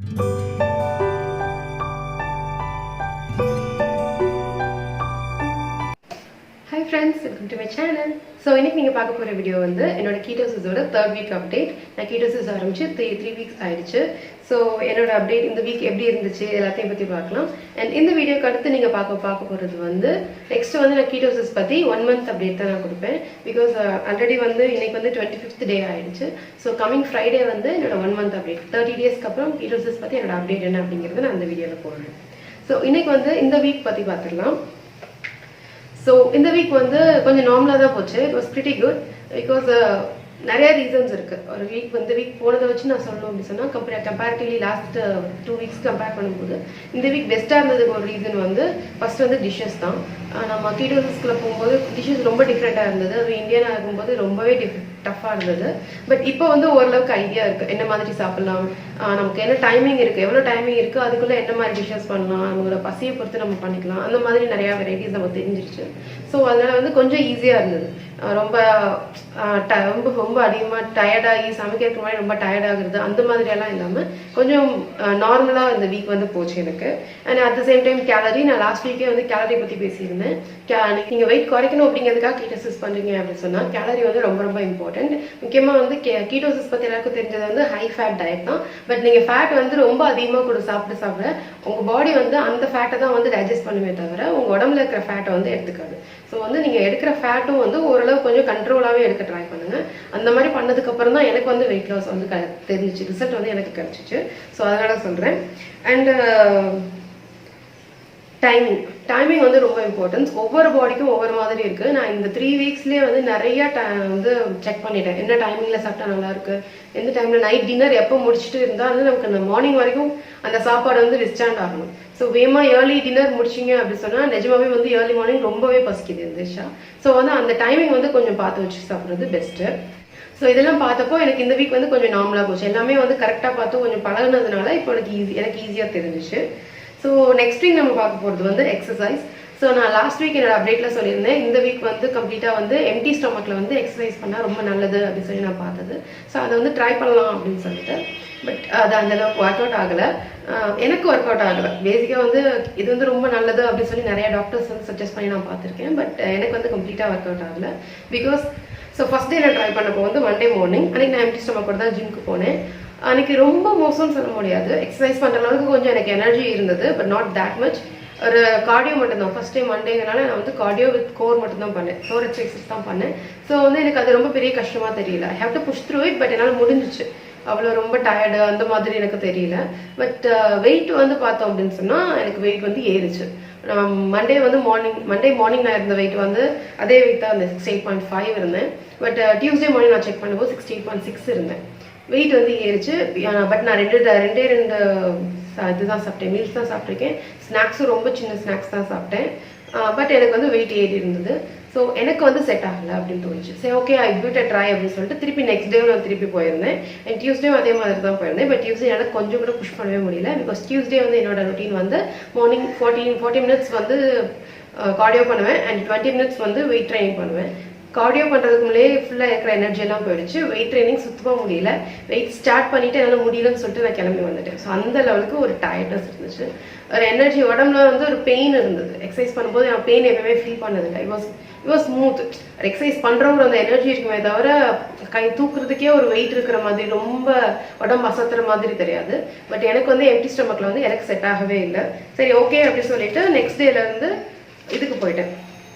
Hi friends, welcome to my channel. So இன்னைக்கு நீங்க பார்க்க போற வீடியோ வந்து என்னோட கீட்டோசிஸோட 3rd வீக் அப்டேட். நான் கீட்டோசிஸ் ஆரம்பிச்சு 3 வீக்ஸ் ஆயிடுச்சு. ஸோ என்னோட அப்டேட் இந்த வீக் எப்படி இருந்துச்சு எல்லாத்தையும் பற்றி பார்க்கலாம். அண்ட் இந்த வீடியோக்கு அடுத்து நீங்கள் பார்க்க போகிறது வந்து நெக்ஸ்ட் வந்து நான் கீட்டோசிஸ் பற்றி 1 மந்த் அப்டேட் தான் நான் கொடுப்பேன். பிகாஸ் ஆல்ரெடி வந்து இன்னைக்கு வந்து 25th டே ஆயிடுச்சு. ஸோ கமிங் ஃப்ரைடே வந்து என்னோட 1 மந்த் அப்டேட் 30 டேஸ்க்கு அப்புறம் கீட்டோசிஸ் பற்றி என்னோட அப்டேட் என்ன அப்படிங்கிறது நான் அந்த வீடியோவில் போடுறேன். ஸோ இன்னைக்கு வந்து இந்த வீக் பற்றி பார்த்துடலாம். ஸோ இந்த வீக் வந்து கொஞ்சம் நார்மலாக தான் போச்சு. It was pretty good because நிறைய ரீசன்ஸ் இருக்கு. ஒரு வீக் வந்து வீக் போனதை வச்சு நான் சொல்லணும் அப்படின்னு சொன்னால் கம்பேரிட்டிவ்லி லாஸ்ட் 2 வீக்ஸ் கம்பேர் பண்ணும்போது இந்த வீக் பெஸ்ட்டாக இருந்ததுக்கு ஒரு ரீசன் வந்து ஃபர்ஸ்ட் வந்து டிஷ்ஷஸ் தான். நம்ம கீட்டோசிஸ்குள்ளே போகும்போது டிஷ்ஷஸ் ரொம்ப டிஃப்ரெண்ட்டாக இருந்தது. அது இந்தியனாக இருக்கும்போது ரொம்பவே டஃப்பாக இருந்தது. பட் இப்போ வந்து ஓரளவுக்கு ஐடியா இருக்குது என்ன மாதிரி சாப்பிட்லாம், நமக்கு என்ன டைமிங் இருக்குது, எவ்வளோ டைமிங் இருக்குது, அதுக்குள்ளே என்ன மாதிரி டிஷ்ஷஸ் பண்ணலாம், நம்மளோட பசியை பொறுத்து நம்ம பண்ணிக்கலாம், அந்த மாதிரி நிறையா வெரைட்டிஸ் நமக்கு தெரிஞ்சிருச்சு. ஸோ அதனால் வந்து கொஞ்சம் ஈஸியாக இருந்தது. ரொம்ப ரொம்ப ரொம்ப அதிகமாக டயர்டாகி சமைக்கிறதுக்கு முன்னாடி ரொம்ப டயர்டாகிறது அந்த மாதிரியெல்லாம் இல்லாமல் கொஞ்சம் நார்மலாக இந்த வீக் வந்து போச்சு எனக்கு. And at the same time gallery, நான் லாஸ்ட் வீக்கே வந்து கேலரி பற்றி பேசியிருந்தேன். நீங்கள் வெயிட் குறைக்கணும் அப்படிங்கிறதுக்காக கீட்டோசிஸ் பண்ணுறீங்க அப்படின்னு சொன்னால் கேலரி வந்து ரொம்ப ரொம்ப இம்பார்ட்டன்ட். முக்கியமாக வந்து கீட்டோசிஸ் பற்றி எல்லாருக்கும் தெரிஞ்சது வந்து ஹை ஃபேட் டயட் தான். பட் நீங்கள் ஃபேட் வந்து ரொம்ப அதிகமாக கூட சாப்பிட உங்கள் பாடி வந்து அந்த ஃபேட்டை தான் வந்து டைஜஸ்ட் பண்ணுமே தவிர உங்கள் உடம்புல இருக்கிற ஃபேட்டை வந்து எடுத்துக்காது. ஸோ வந்து நீங்கள் எடுக்கிற ஃபேட்டும் வந்து ஓரளவு கொஞ்சம் கண்ட்ரோலாகவே எடுக்க ட்ரை பண்ணுங்க. அந்த மாதிரி பண்ணதுக்கு அப்புறம் தான் எனக்கு வந்து வெயிட் லாஸ் வந்து தெரிஞ்சிச்சு, ரிசல்ட் வந்து எனக்கு கிடைச்சிச்சு. ஸோ அதனால சொல்கிறேன். அண்ட் டைமிங் வந்து ரொம்ப இம்பார்ட்டன்ஸ். ஒவ்வொரு பாடிக்கும் ஒவ்வொரு மாதிரி இருக்கு. நான் இந்த 3 வீக்ஸ்லேயே வந்து நிறைய வந்து செக் பண்ணிட்டேன். என்ன டைமிங்ல சாப்பிட்டா நல்லா இருக்கு, எந்த டைம்ல நைட் டின்னர் எப்போ முடிச்சுட்டு இருந்தா வந்து நமக்கு அந்த மார்னிங் வரைக்கும் அந்த சாப்பாடு வந்து டிஸ்டாண்ட் ஆகணும். ஸோ வேமா ஏர்லி டின்னர் முடிச்சிங்க அப்படின்னு சொன்னால் நிஜமாவே வந்து ஏர்லி மார்னிங் ரொம்பவே பசிக்குது இருந்துச்சா. ஸோ வந்து அந்த டைமிங் வந்து கொஞ்சம் பார்த்து வச்சு சாப்பிட்றது பெஸ்ட்டு. ஸோ இதெல்லாம் பார்த்தப்போ எனக்கு இந்த வீக் வந்து கொஞ்சம் நார்மலாக போச்சு. எல்லாமே வந்து கரெக்டாக பார்த்து கொஞ்சம் பழகினதுனால இப்போ எனக்கு ஈஸியாக தெரிஞ்சிச்சு. ஸோ நெக்ஸ்ட் வீக் நம்ம பார்க்க போகிறது வந்து எக்ஸசைஸ். ஸோ நான் லாஸ்ட் வீக் என்னோட அப்டேட்டில் சொல்லியிருந்தேன் இந்த வீக் வந்து கம்ப்ளீட்டாக வந்து எம்டி ஸ்டொமக்கில் வந்து எக்ஸசைஸ் பண்ணால் ரொம்ப நல்லது அப்படின்னு சொல்லி நான் பார்த்தது. ஸோ அதை வந்து ட்ரை பண்ணலாம் அப்படின்னு சொல்லிட்டு. பட் அது அந்தளவுக்கு ஒர்க் அவுட் ஆகலை. எனக்கு ஒர்க் அவுட் ஆகலை. பேசிக்காக வந்து இது வந்து ரொம்ப நல்லது அப்படின்னு சொல்லி நிறைய டாக்டர்ஸ் வந்து சஜஸ்ட் பண்ணி நான் பார்த்துருக்கேன். பட் எனக்கு வந்து கம்ப்ளீட்டாக ஒர்க் அவுட் ஆகலை. பிகாஸ் ஸோ ஃபர்ஸ்ட் டே நான் ட்ரை பண்ணப்போ வந்து மண்டே மார்னிங் அன்றைக்கி நான் எம்டி ஸ்டொமக்கோட தான் ஜிம்க்கு போனேன். அன்றைக்கி ரொம்ப மோசம்னு சொல்ல முடியாது. எக்ஸசைஸ் பண்ணுற அளவுக்கு கொஞ்சம் எனக்கு எனர்ஜி இருந்தது. But not that much. ஒரு கார்டியோ மட்டும்தான். ஃபர்ஸ்ட் டே மண்டேங்கனால நான் வந்து கார்டியோ வித் கோர் மட்டும் தான் பண்ணேன். கோர் எக்ஸசைசஸ் தான் பண்ணேன். ஸோ வந்து எனக்கு அது ரொம்ப பெரிய கஷ்டமாக தெரியல. I have to push through it. But என்னால் முடிஞ்சிச்சு. அவ்வளோ ரொம்ப டயர்டு அந்த மாதிரி எனக்கு தெரியல. பட் வெயிட் வந்து பார்த்தோம் அப்படின்னு சொன்னால் எனக்கு வெயிட் வந்து ஏறிச்சு. மண்டே மார்னிங் நான் இருந்த வெயிட் வந்து அதே வெயிட் தான் இருந்தேன். 68.5 இருந்தேன். பட் டியூஸ்டே மார்னிங் நான் செக் பண்ணும்போது 68.6 இருந்தேன். வெயிட் வந்து ஏறிச்சு. பட் நான் ரெண்டு இதுதான் சாப்பிட்டேன், மீல்ஸ் தான் சாப்பிட்ருக்கேன். ஸ்நாக்ஸும் ரொம்ப சின்ன ஸ்நாக்ஸ் தான் சாப்பிட்டேன். பட் எனக்கு வந்து வெயிட் ஏறி இருந்தது. ஸோ எனக்கு வந்து செட் ஆகலை அப்படின்னு தோணுச்சு. சரி okay I give it a try அப்படின்னு சொல்லிட்டு திருப்பி நெக்ஸ்ட் டே நான் திருப்பி போயிருந்தேன். அண்ட் டியூஸ்டே அதே மாதிரி தான் போயிருந்தேன். பட் டியூஸ்டே எனக்கு கொஞ்சம் கூட புஷ் பண்ணவே முடியல. பிகாஸ் டியூஸ்டே வந்து என்னோட ரொட்டீன் வந்து மார்னிங் 40 மினிட்ஸ் வந்து கார்டியோ பண்ணுவேன். அண்ட் 20 மினிட்ஸ் வந்து வெயிட் ட்ரைனிங் பண்ணுவேன். கார்டியோ பண்ணுறதுக்கு முன்னாடியே ஃபுல்லாக இருக்கிற எனர்ஜி எல்லாம் போயிடுச்சு. வெயிட் ட்ரைனிங் சுத்தமாக முடியல. வெயிட் ஸ்டார்ட் பண்ணிவிட்டு என்னால் முடியலன்னு சொல்லிட்டு நான் கிளம்பி வந்துட்டேன். ஸோ அந்த லெவலுக்கு ஒரு டயர்ட்னஸ் இருந்துச்சு. ஒரு எனர்ஜி உடம்புல வந்து ஒரு பெயின் இருந்தது. எக்ஸசைஸ் பண்ணும்போது நான் பெயின் எப்பவுமே ஃபீல் பண்ணதில்லை. It was smooth. எக்ஸசைஸ் பண்ணுறவங்க அந்த எனர்ஜி இருக்குமே தவிர கை தூக்குறதுக்கே ஒரு வெயிட் இருக்கிற மாதிரி ரொம்ப உடம்பு அசத்துற மாதிரி தெரியாது. பட் எனக்கு வந்து எம்டி ஸ்டொமக்கில் வந்து எனக்கு செட் ஆகவே இல்லை. சரி ஓகே அப்படின்னு சொல்லிட்டு நெக்ஸ்ட் டேலேருந்து இதுக்கு போயிட்டேன்.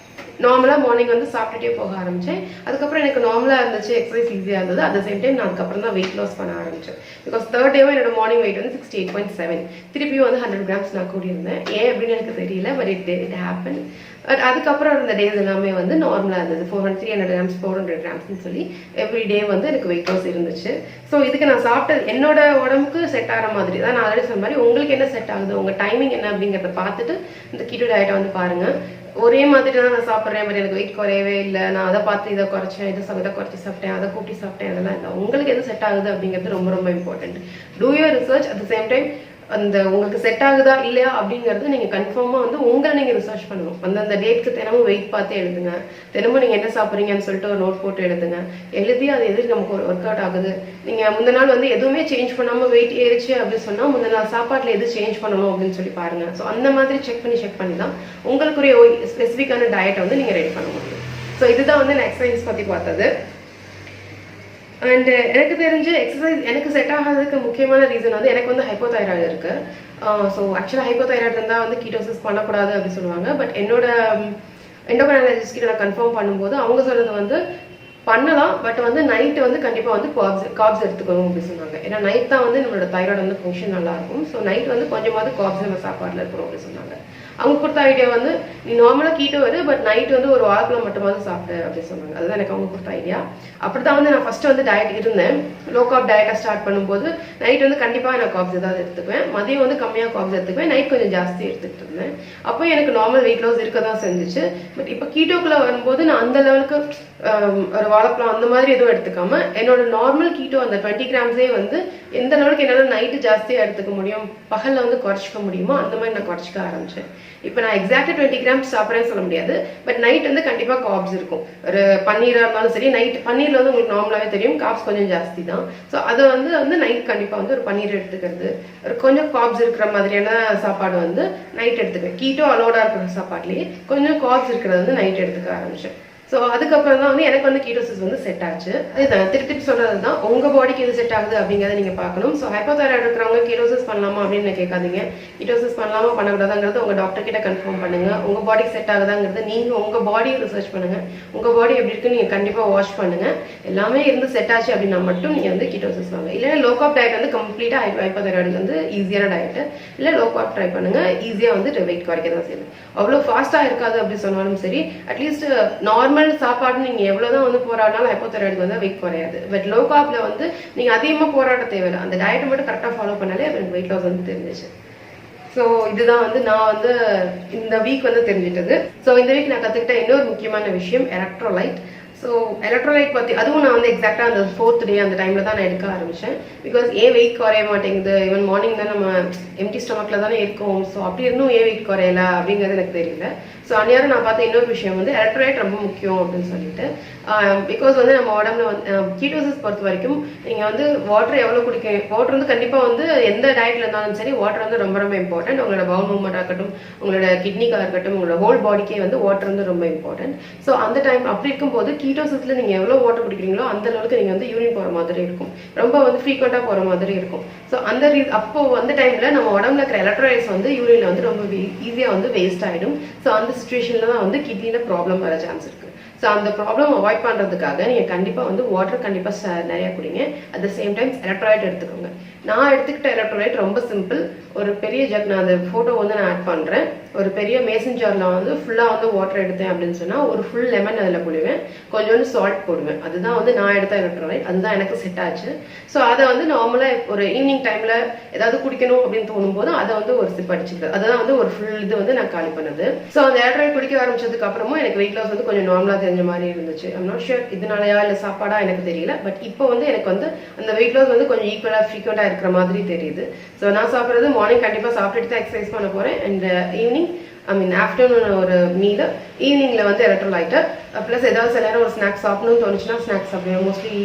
நார்மலாக மார்னிங் வந்து சாப்பிட்டுட்டே போக ஆரம்பித்தேன். அதுக்கப்புறம் எனக்கு நார்மலாக இருந்துச்சு, எக்ஸசைஸ் ஈஸியாக இருந்தது. அட் த சேம் டைம் நான் அதுக்கப்புறம் தான் வெயிட் லாஸ் பண்ண ஆரம்பித்தேன். பிகாஸ் 3rd டேவும் என்னோட மார்னிங் வெயிட் வந்து 68.7. திருப்பியும் வந்து 100 grams நான் கூடியிருந்தேன். ஏன் அப்படின்னு எனக்கு தெரியல. But it happen. பட் அதுக்கப்புறம் இருந்த டேஸ் எல்லாமே வந்து நார்மலாக இருந்தது. 300 grams 400 grams சொல்லி எவ்ரி டே வந்து எனக்கு வெயிட் லாஸ் இருந்துச்சு. ஸோ இதுக்கு நான் சாப்பிட்டது என்னோட உடம்புக்கு செட் ஆகிற மாதிரி தான். நான் ஆல்ரெடி சொன்ன மாதிரி உங்களுக்கு என்ன செட் ஆகுது, உங்கள் டைமிங் என்ன அப்படிங்கிறத பார்த்துட்டு இந்த கீட்டோ டயட்டை வந்து பாருங்கள். ஒரே மாதிரி தான் நான் சாப்பிட்றேன். பட் எனக்கு வெயிட் குறையவே இல்லை. நான் அதை பார்த்து இதை குறைச்சேன், இதை குறைச்சி சாப்பிட்டேன், அதை கூட்டி சாப்பிட்டேன், அதெல்லாம் இல்லை. உங்களுக்கு எது செட் ஆகுது அப்படிங்கிறது ரொம்ப ரொம்ப important. Two your research. At the same time அந்த உங்களுக்கு செட் ஆகுதா இல்லையா அப்படிங்கறது நீங்க கன்ஃபார்மா வந்து உங்களை நீங்க ரிசர்ச் பண்ணணும். அந்த டேட்க்கு தினமும் வெயிட் பார்த்து எழுதுங்க. தினமும் நீங்க என்ன சாப்பிடுறீங்கன்னு சொல்லிட்டு ஒரு நோட் போட்டு எழுதுங்க. எழுதி அது எது நமக்கு ஒர்க் அவுட் ஆகுது. நீங்க முந்தின நாள் வந்து எதுவுமே சேஞ்ச் பண்ணாம வெயிட் ஏறிச்சு அப்படின்னு சொன்னா முந்தின நாள் சாப்பாட்டுல எது சேஞ்ச் பண்ணணும் அப்படின்னு சொல்லி பாருங்க. ஸோ அந்த மாதிரி செக் பண்ணி தான் உங்களுக்குரிய ஸ்பெசிஃபிக்கான டயட்டை வந்து நீங்க ரெடி பண்ண முடியும். ஸோ இதுதான் வந்து நான் எக்ஸசைஸ் பத்தி பார்த்தது. அண்ட் எனக்கு தெரிஞ்சு எக்ஸசைஸ் எனக்கு செட் ஆகாததுக்கு முக்கியமான ரீசன் வந்து எனக்கு வந்து ஹைப்போதைராய்டு இருக்கு. ஸோ ஆக்சுவலாக ஹைப்போதைராய்டு இருந்தால் வந்து கீட்டோசிஸ் பண்ணக்கூடாது அப்படின்னு சொல்லுவாங்க. பட் என்னோட எண்டோக்ரைனாலஜிஸ்ட் கிட்ட நான் கன்ஃபார்ம் பண்ணும்போது அவங்க சொல்றது வந்து பண்ணலாம், பட் வந்து நைட்டு வந்து கண்டிப்பாக வந்து காப்ஸ் எடுத்துக்கணும் அப்படின்னு சொன்னாங்க. ஏன்னா நைட் தான் வந்து நம்மளோட தைராய்டு வந்து ஃபங்க்ஷன் நல்லா இருக்கும். ஸோ நைட் வந்து கொஞ்சமாவது காப்ஸ் நம்ம சாப்பாடுல இருக்கணும் அப்படின்னு சொன்னாங்க. அவங்க கொடுத்த ஐடியா வந்து நீ நார்மலா கீட்டோ வரு, பட் நைட் வந்து ஒரு வாரக்குள்ள மட்டுமாவது சாப்பிட்டு அப்படின்னு சொன்னாங்க. அதுதான் எனக்கு அவங்க கொடுத்த ஐடியா. அப்படிதான் வந்து நான் ஃபர்ஸ்ட் வந்து டயட் இருந்தேன். லோ கார்ப் டயட்டா ஸ்டார்ட் பண்ணும்போது நைட் வந்து கண்டிப்பா நான் காப்ஸ் ஏதாவது எடுத்துக்குவேன். மதியம் வந்து கம்மியா காப்ஸ் எடுத்துக்குவேன், நைட் கொஞ்சம் ஜாஸ்தி எடுத்துக்கிட்டு இருந்தேன். அப்போ எனக்கு நார்மல் வெயிட் லாஸ் இருக்க தான் செஞ்சுச்சு. பட் இப்போ கீட்டோக்குள்ள வரும்போது நான் அந்த லெவலுக்கு ஒரு வாழைப்பழம் அந்த மாதிரி எதுவும் எடுத்துக்காம என்னோட நார்மல் கீட்டோ அந்த 20 கிராம்ஸே வந்து எந்த லெவலுக்கு என்னால நைட்டு ஜாஸ்தியா எடுத்துக்க முடியும், பகல்ல வந்து குறைச்சிக்க முடியுமோ அந்த மாதிரி நான் குறைச்சிக்க ஆரம்பிச்சேன். இப்போ நான் எக்ஸாக்டா 20 கிராம்ஸ் சாப்பிட்றேன்னு சொல்ல முடியாது, பட் நைட் வந்து கண்டிப்பா காப்ஸ் இருக்கும். ஒரு பன்னீரா இருந்தாலும் சரி, நைட் பன்னீர்ல வந்து உங்களுக்கு நார்மலாவே தெரியும் காப்ஸ் கொஞ்சம் ஜாஸ்தி தான். ஸோ அதை வந்து நைட் கண்டிப்பா வந்து ஒரு பன்னீர் எடுத்துக்கிறது, ஒரு கொஞ்சம் காப்ஸ் இருக்கிற மாதிரியான சாப்பாடு வந்து நைட் எடுத்துக்கிறேன். கீட்டோ அலோடா இருக்கிற சாப்பாட்லயே கொஞ்சம் காப்ஸ் இருக்கிறது வந்து நைட் எடுத்துக்க ஆரம்பிச்சேன். ஸோ அதுக்கப்புறம் தான் வந்து எனக்கு வந்து கீட்டோசிஸ் வந்து செட் ஆச்சு. அதுதான் திருப்பி சொல்றது தான் உங்க பாடிக்கு எது செட் ஆகுது அப்படிங்கிறத நீங்க பார்க்கணும். ஸோ ஹைப்போதைராய்டு இருக்கிறவங்க கீட்டோசிஸ் பண்ணலாமா அப்படின்னு கேட்காதீங்க. கீட்டோசிஸ் பண்ணலாமா பண்ணக்கூடாதுங்கிறது உங்க டாக்டர் கிட்ட கன்ஃபார்ம் பண்ணுங்க. உங்க பாடிக்கு செட் ஆகுதாங்கிறது நீங்க உங்க பாடியை ரிசர்ச் பண்ணுங்க. உங்க பாடி எப்படி இருக்குன்னு நீங்க கண்டிப்பா வாஷ் பண்ணுங்க. எல்லாமே இருந்து செட் ஆச்சு அப்படின்னா மட்டும் நீங்க வந்து கீட்டோசிஸ் வாங்க. இல்லைன்னா லோ கார்ப் டயட் வந்து கம்ப்ளீட்டா ஹைப்போதைராய்டு வந்து ஈஸியான டயட். இல்லை லோ கார்ப் ட்ரை பண்ணுங்க, ஈஸியா வந்து வெயிட் குறைக்க தான் செய்யுது. அவ்வளோ ஃபாஸ்டா இருக்காது அப்படி சொன்னாலும் சரி, அட்லீஸ்ட் நார்மல் சாப்பாடு நீங்க எவ்வளவுதான் வந்து போராடினாலும் ஹைப்போதைராய்டு வந்து வெயிட் குறையாது. பட் லோ கார்ப்ல வந்து நீங்க அதிகமா போராட தேவையில்லை. அந்த டயட்டை மட்டும் கரெக்டா ஃபாலோ பண்ணாலே எனக்கு வெயிட் லாஸ் வந்து தெரிஞ்சிச்சு. ஸோ இதுதான் வந்து நான் வந்து இந்த வீக் வந்து தெரிஞ்சிட்டது. ஸோ இந்த வீக் நான் கத்துக்கிட்ட இன்னொரு முக்கியமான விஷயம் எலக்ட்ரோலைட். ஸோ எலக்ட்ரோலைட் பற்றி அதுவும் நான் வந்து எக்ஸாக்டாக அந்த 4th டே அந்த டைமில் தான் நான் எடுக்க ஆரம்பித்தேன். பிகாஸ் ஏன் வெயிட் குறைய மாட்டேங்குது, ஈவன் மார்னிங் தான் நம்ம எம்டி ஸ்டொமக்கில் தானே இருக்கோம். ஸோ அப்படி இருந்தும் ஏன் வெயிட் குறையல அப்படிங்கிறது எனக்கு தெரியல. ஸோ அந்நேரம் நான் பார்த்த இன்னொரு விஷயம் வந்து எலக்ட்ரோலைட் ரொம்ப முக்கியம் அப்படின்னு சொல்லிட்டு, பிகாஸ் வந்து நம்ம உடம்புல வந்து கீட்டோசிஸ் பொறுத்த வரைக்கும் நீங்கள் வந்து வாட்டர் எவ்வளோ குடிக்க, வாட்டர் வந்து கண்டிப்பாக வந்து எந்த டயட்ல இருந்தாலும் சரி வாட்டர் வந்து ரொம்ப ரொம்ப இம்பார்ட்டன்ட். உங்களோட பவுல் மூவ்மெண்ட் இருக்கட்டும், உங்களோட கிட்னிக்காக இருக்கட்டும், உங்களோட ஹோல் பாடிக்கே வந்து வாட்டர் வந்து ரொம்ப இம்பார்ட்டன்ட். ஸோ அந்த டைம் அப்படி இருக்கும்போது கீட்டோசிஸ்ல நீங்க எவ்வளவு வாட்டர் குடிக்கிறீங்களோ அந்த அளவுக்கு நீங்க வந்து யூரின் போற மாதிரி இருக்கும், ரொம்ப வந்து ஃப்ரீக்வெண்டா போற மாதிரி இருக்கும். ஸோ அப்போ அந்த டைம்ல நம்ம உடம்புல இருக்கிற எலக்ட்ரோலைட்ஸ் வந்து யூரின்ல வந்து ரொம்ப ஈஸியா வந்து வேஸ்ட் ஆயிடும். ஸோ அந்த சுச்சுவேஷன்ல தான் வந்து கிட்னில ப்ராப்ளம் வர சான்ஸ் இருக்கு. ஸோ அந்த ப்ராப்ளம் அவாய்ட் பண்றதுக்காக நீங்க கண்டிப்பா வந்து வாட்டர் கண்டிப்பா நிறைய குடிங்க. At the same time electrolyte எடுத்துக்கோங்க. நான் எடுத்துக்கிட்ட எலக்ட்ரோலைட் ரொம்ப சிம்பிள். ஒரு பெரிய ஜக், நான் அந்த போட்டோ வந்து நான் ஆட் பண்றேன். ஒரு பெரிய மேசன் ஜார்ல வந்து ஃபுல்லா வந்து வாட்டர் எடுத்தேன் அப்படின்னு சொன்னா ஒரு ஃபுல் லெமன் அதுல போடுவேன், கொஞ்சோண்டு சால்ட் போடுவேன். அதுதான் வந்து நான் எடுத்த எலக்ட்ரோலைட், அதுதான் எனக்கு செட் ஆச்சு. ஸோ அதை வந்து நார்மலா ஒரு ஈவினிங் டைம்ல ஏதாவது குடிக்கணும் அப்படின்னு தோணும் போது அதை வந்து ஒரு சிப் அடிச்சுக்கிறது. அதுதான் வந்து ஒரு ஃபுல் இது வந்து நான் காலி பண்ணது. ஸோ அந்த எலக்ட்ரோலைட் குடிக்க ஆரம்பிச்சதுக்கு அப்புறமும் எனக்கு வெயிட் லாஸ் வந்து கொஞ்சம் நார்மலா தெரிஞ்ச மாதிரி இருந்துச்சு. ஐம் நாட் ஷூர் இதனாலயா இல்ல சாப்பாடா எனக்கு தெரியல. பட் இப்போ வந்து எனக்கு வந்து அந்த வெயிட் லாஸ் வந்து கொஞ்சம் ஈக்குவலா ஃப்ரீக்வெண்டா இருக்கிற மாதிரி தெரியுது. ஸோ நான் சாப்பிட்றது மார்னிங் கண்டிப்பா சாப்பிட்டுட்டு தான் எக்ஸசைஸ் பண்ண போறேன். அண்ட் ஈவினிங் ஆஃப்டர்நூன் ஒரு மீல், ஈவினிங்ல வந்து எலக்ட்ரோலைட் பிளஸ் ஏதாவது சில நேரம் ஒரு ஸ்நாக்ஸ் சாப்பிடணும்னு தோணுச்சுன்னா ஸ்நாக்ஸ் சாப்பிடுவேன். மோஸ்ட்லி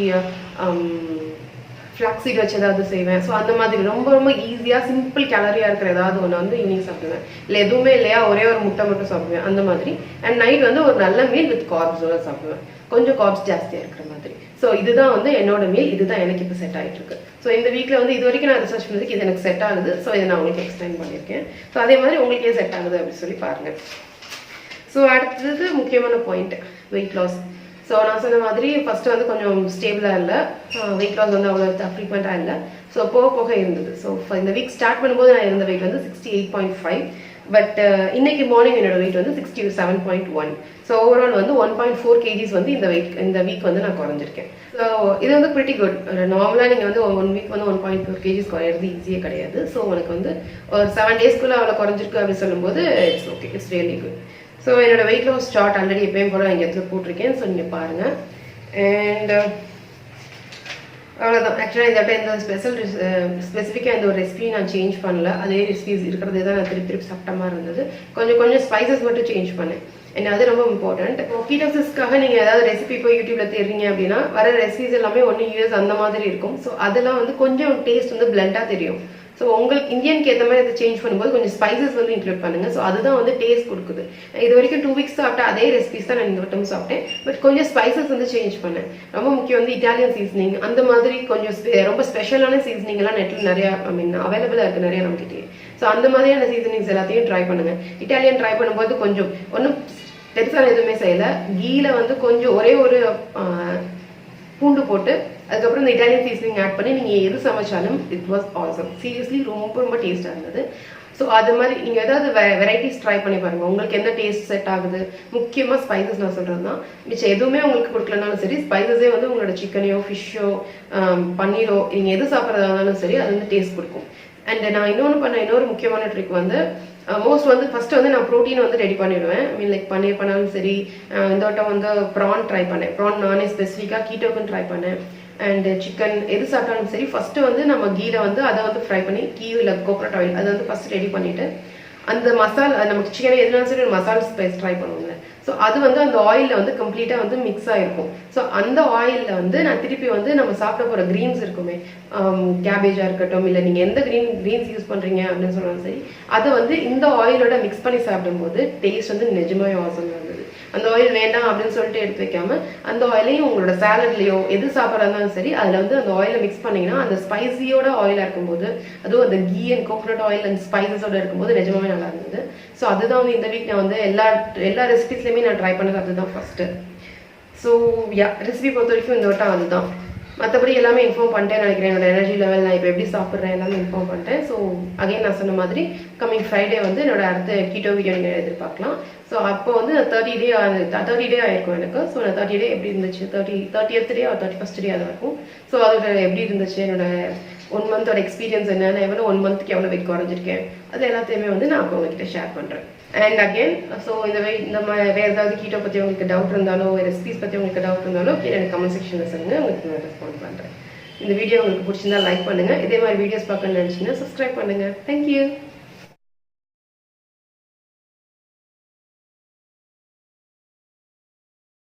ஃபிளாக்ஸீட் வச்சு ஏதாவது செய்வேன். ஸோ அந்த மாதிரி ரொம்ப ரொம்ப ஈஸியா சிம்பிள் கேலரியா இருக்கிற ஏதாவது ஒன்று வந்து ஈவினிங் சாப்பிடுவேன். இல்லை எதுவுமே இல்லையா ஒரே ஒரு முட்டை மட்டும் சாப்பிடுவேன் அந்த மாதிரி. அண்ட் நைட் வந்து ஒரு நல்ல மீல் வித் கார்ப்ஸோட சாப்பிடுவேன், கொஞ்சம் கார்ப்ஸ் ஜாஸ்தியா இருக்கிற மாதிரி. ஸோ இதுதான் வந்து என்னோட மீல், இதுதான் எனக்கு இப்போ செட் ஆகிட்டு இருக்கு. ஸோ இந்த வீக்ல வந்து இது வரைக்கும் நான் ரிசர்ச் பண்ணதுக்கு இது எனக்கு செட் ஆகுது. ஸோ இதை நான் உங்களுக்கு எக்ஸ்பிளைன் பண்ணியிருக்கேன். ஸோ அதே மாதிரி உங்களுக்கு ஏன் செட் ஆகுது அப்படின்னு சொல்லி பாருங்க. ஸோ அடுத்தது முக்கியமான பாயிண்ட் வெயிட் லாஸ். ஸோ நான் சொன்ன மாதிரி ஃபர்ஸ்ட் வந்து கொஞ்சம் ஸ்டேபிளாக இல்லை, வெயிட் லாஸ் வந்து அவ்வளோ ஃப்ரீக்வெண்ட்டாக இல்லை. ஸோ போக போக இருந்தது. ஸோ இந்த வீக் ஸ்டார்ட் பண்ணும்போது நான் இருந்த வெயிட் வந்து 68.5. பட் இன்னைக்கு மார்னிங் என்னோட வெயிட் வந்து 67.1. ஸோ ஓவரால் வந்து 1.4 kgs வந்து இந்த வீக் வந்து நான் குறைஞ்சிருக்கேன். ஸோ இது வந்து பிரிட்டி குட். நார்மலாக நீங்கள் வந்து 1 வீக் வந்து 1.4 kgs குறையிறது ஈஸியே கிடையாது. ஸோ உனக்கு வந்து ஒரு 7 daysக்குள்ள அவ்வளோ குறைஞ்சிருக்கு அப்படின்னு சொல்லும்போது it's okay, it's really good. So என்னோட வெயிட் லாஸ் சார்ட் ஆல்ரெடி எப்பயும் போல இங்கே இடத்துல போட்டிருக்கேன். ஸோ நீங்கள் பாருங்க. அண்ட் அவ்வளோதான். ஆக்சுவலாக இதாட்ட இந்த ஸ்பெசிஃபிக்காக இந்த ஒரு ரெசிபி நான் சேஞ்ச் பண்ணல. அதே ரெசிபிஸ் இருக்கிறதே தான் நான் திருப்பி சாப்பிட்ட மாதிரி இருந்தது. கொஞ்சம் ஸ்பைசஸ் மட்டும் சேஞ்ச் பண்ணேன். அண்ட் அது ரொம்ப இம்பார்ட்டன்ட். கீட்டோசிஸ்க்காக நீங்கள் ஏதாவது ரெசிபி போய் யூடியூப்ல தேடுறீங்க அப்படின்னா வர ரெசிபிஸ் எல்லாமே 1 years அந்த மாதிரி இருக்கும். ஸோ அதெல்லாம் வந்து கொஞ்சம் டேஸ்ட் வந்து பிளண்டாக தெரியும். ஸோ உங்களுக்கு இந்தியனுக்கு ஏற்ற மாதிரி அதை சேஞ்ச் பண்ணும்போது கொஞ்சம் ஸ்பைசஸ் வந்து இன்க்ளூட் பண்ணுங்க. ஸோ அதுதான் வந்து டேஸ்ட் கொடுக்குது. இது வரைக்கும் 2 weeks சாப்பிட்டா அதே ரெசிபிஸ் தான் நான் இந்த வட்டம் சாப்பிட்டேன். பட் கொஞ்சம் ஸ்பைசஸ் வந்து சேஞ்ச் பண்ணேன். ரொம்ப முக்கியம் வந்து இட்டாலியன் சீசனிங் அந்த மாதிரி கொஞ்சம் ரொம்ப ஸ்பெஷலான சீசனிங் எல்லாம் நெட்டில் நிறைய அவைலபிளா இருக்கு நிறைய நம்மகிட்டே. ஸோ அந்த மாதிரியான சீசனிங்ஸ் எல்லாத்தையும் ட்ரை பண்ணுங்க. இட்டாலியன் ட்ரை பண்ணும்போது கொஞ்சம் ஒன்றும் பெருசான எதுவுமே செய்யல. கீல வந்து கொஞ்சம் ஒரே ஒரு பூண்டு போட்டு அதுக்கப்புறம் இந்த இட்டாலியன் சீசனிங் ஆட் பண்ணி நீங்கள் எது சமைச்சாலும் இட் வாஸ் ஆசம். சீரியஸ்லி ரொம்ப டேஸ்டாக இருந்தது. ஸோ அது மாதிரி நீங்கள் ஏதாவது வெரைட்டிஸ் ட்ரை பண்ணி பாருங்கள். உங்களுக்கு எந்த டேஸ்ட் செட் ஆகுது. முக்கியமாக ஸ்பைசஸ் நான் சொல்கிறது தான். மிச்சம் எதுவுமே உங்களுக்கு கொடுக்கலனாலும் சரி ஸ்பைசஸே வந்து உங்களோட சிக்கனையோ ஃபிஷ்ஷோ பன்னீரோ நீங்கள் எது சாப்பிட்றதா இருந்தாலும் சரி அது வந்து டேஸ்ட் கொடுக்கும். அண்ட் நான் இன்னொரு முக்கியமான ட்ரிக் வந்து மோஸ்ட் வந்து ஃபர்ஸ்ட் வந்து நான் ப்ரோட்டீன் வந்து ரெடி பண்ணிடுவேன். லைக் பன்னீர் பண்ணாலும் சரி. இந்த வட்டம் வந்து ப்ரான் ட்ரை பண்ணேன். ப்ரான் நானே ஸ்பெசிஃபிக்காக கீட்டோக்குன்னு ட்ரை பண்ணேன். அண்ட் சிக்கன் எது சாப்பிட்டாலும் சரி ஃபர்ஸ்ட் வந்து நம்ம கீல வந்து அதை வந்து ஃப்ரை பண்ணி கீ இல்லை கோகோனட் ஆயில் அதை வந்து ஃபர்ஸ்ட் ரெடி பண்ணிட்டு அந்த மசாலா நமக்கு சிக்கன் எதுனாலும் சரி மசாலா ஸ்பைஸ் ட்ரை பண்ணுவோம்ல. ஸோ அது வந்து அந்த ஆயிலில் வந்து கம்ப்ளீட்டாக வந்து மிக்ஸ் ஆகிருக்கும். ஸோ அந்த ஆயிலில் வந்து நான் திருப்பி வந்து நம்ம சாப்பிட போகிற க்ரீன்ஸ் இருக்குமே, கேபேஜாக இருக்கட்டும் இல்லை நீங்கள் எந்த க்ரீன்ஸ் யூஸ் பண்ணுறீங்க அப்படின்னு சொன்னாலும் சரி அதை வந்து இந்த ஆயிலோட மிக்ஸ் பண்ணி சாப்பிடும்போது டேஸ்ட் வந்து நிஜமாவே ஆசமாக இருந்தது. அந்த ஆயில் வேண்டாம் அப்படின்னு சொல்லிட்டு எடுத்து வைக்காம அந்த ஆயிலையும் உங்களோட சாலட்லையோ எது சாப்பிட்றாலும் சரி அதில் வந்து அந்த ஆயிலை மிக்ஸ் பண்ணீங்கன்னா அந்த ஸ்பைசியோட ஆயிலாக இருக்கும்போது அதுவும் அந்த ghee and coconut oil and ஸ்பைசஸோட இருக்கும்போது நிஜமாவே நல்லா இருந்தது. ஸோ அதுதான் வந்து இந்த வீக் நான் வந்து எல்லா ரெசிபிஸ்லையுமே நான் ட்ரை பண்ணது அதுதான் ஃபர்ஸ்ட். ஸோ ரெசிபி பொறுத்த வரைக்கும் இந்த வட்டம் அதுதான். மற்றபடி எல்லாமே இன்ஃபார்ம் பண்ணிட்டேன் நினைக்கிறேன். என்னோட எனர்ஜி லெவல் நான் இப்போ எப்படி சாப்பிட்றேன் எல்லாமே இன்ஃபார்ம் பண்ணிட்டேன். ஸோ அகைன் நான் சொன்ன மாதிரி கம்மிங் ஃப்ரைடே வந்து என்னோட அடுத்த கீட்டோ வீடியோ நீங்கள் எதிர்பார்க்கலாம். ஸோ அப்போ வந்து 30 டே ஆயிருக்கும் எனக்கு. ஸோ நான் 30 டே எப்படி இருந்துச்சு 30th டே ஆர் 31st டே அது இருக்கும். ஸோ அதோட எப்படி இருந்துச்சு என்னோட 1 monthோட எக்ஸ்பீரியன்ஸ் என்ன, நான் எவ்வளோ 1 monthக்கு எவ்வளோ வெயிட் குறைஞ்சிருக்கேன் அது எல்லாத்தையுமே வந்து நான் அப்போ உங்ககிட்ட ஷேர் பண்ணுறேன். அண்ட் அகேன் ஸோ இந்த மாதிரி வேறு ஏதாவது கீட்டோ பற்றி உங்களுக்கு டவுட் இருந்தாலோ ரெசிபிஸ் பற்றி உங்களுக்கு டவுட் இருந்தாலோ எனக்கு கமெண்ட் செக்ஷனில் சொல்லுங்கள். உங்களுக்கு நான் ரெஸ்பாண்ட் பண்ணுறேன். இந்த வீடியோ உங்களுக்கு பிடிச்சிருந்தா லைக் பண்ணுங்கள். இதே மாதிரி வீடியோஸ் பார்க்கணும்னு நினச்சிங்கன்னா சப்ஸ்கிரைப் பண்ணுங்கள். தேங்க்யூ.